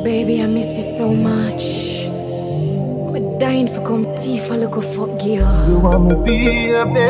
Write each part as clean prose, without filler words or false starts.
Baby, I miss you so much. I'm dying for come tea for look fuck you. You want me baby?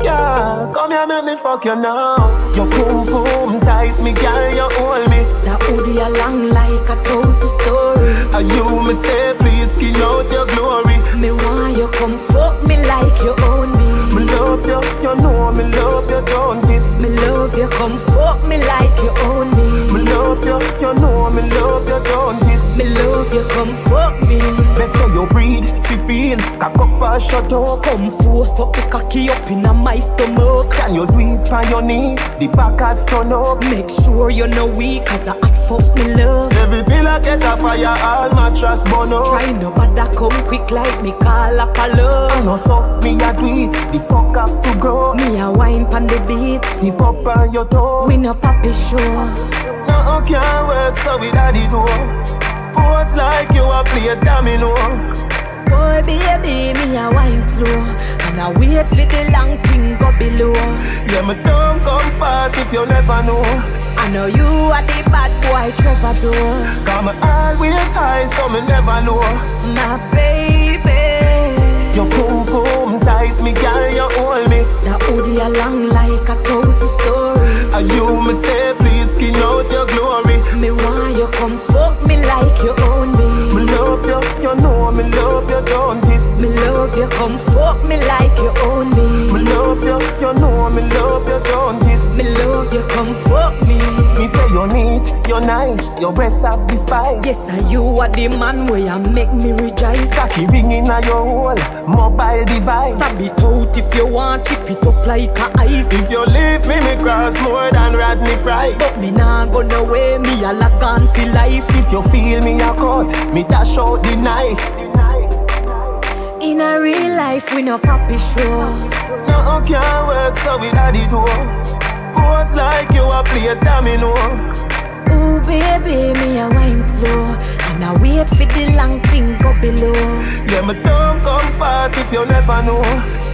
Yeah, come here, make me fuck you now. Your boom boom tight, me girl, you hold me. That hoodie along like a toast story. And you me say, please skin out your glory. Me want you come fuck me like you own me. Me love you, you know me love you, don't it? Me love you, come fuck me like you own me. Me love you, you know me love you, don't it? Me love you, come fuck me. Let's say you breathe, feel, cock up and shut up. Come force up the cocky up in my stomach. Can you do it on your knee? The back has turn up. Make sure you're no weak, cause I hot fuck me love. Every pillar catch a fire, all mattress burn up. Try no bother come quick like me call up a love. I know so, me a do it, the fuck have to go. Me a wine pan the beat, Tip up on your toe. we no papi show. No can't work so we daddy do. Pose like you a play domino. Boy baby, me a wine slow, and I wait for the long thing go below. Yeah, me don't come fast if you never know. I know you are the bad boy Trevor though. Come always high so me never know. My baby, Your boom boom tight, me girl, you hold me. that hoodie along like a toast story. And you me say, please skin out your glory. Me want you come fuck me like you own me. Me love you, you know me love you, don't it? Me love you, come fuck me like you own me. Me love you, you know me love you, don't it? Me love you, come fuck me. Me say you're neat, you're nice, your breasts have the spice. Yes, and you are the man where you make me rejoice. Cocky ringing on your whole mobile device. Stab it out if you want, chip it up like a ice. If you leave me, me cross more than Rodney Price. But me nah go no way, me a lock on for life. If you feel me a cut, me dash out the knife. In a real life, we no papi show. No can't work so we daddy do. Pose like you a play domino. Ooh baby, me a wine slow, and I wait for the long thing go below. Yeah, me don't come fast if you never know.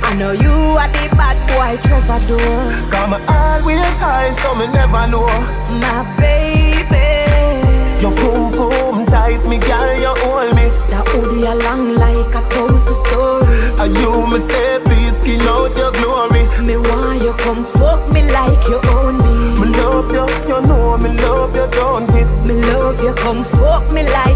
I know you are the bad boy Trevor though. Come always high so me never know. My baby, Your boom boom tight, me girl, you hold me. that hoodie along like a toast story. And you me say, please skin out your glory. Me want you come fuck me like you own me. Me love you, you know me love you, don't it? Me love you, come fuck me like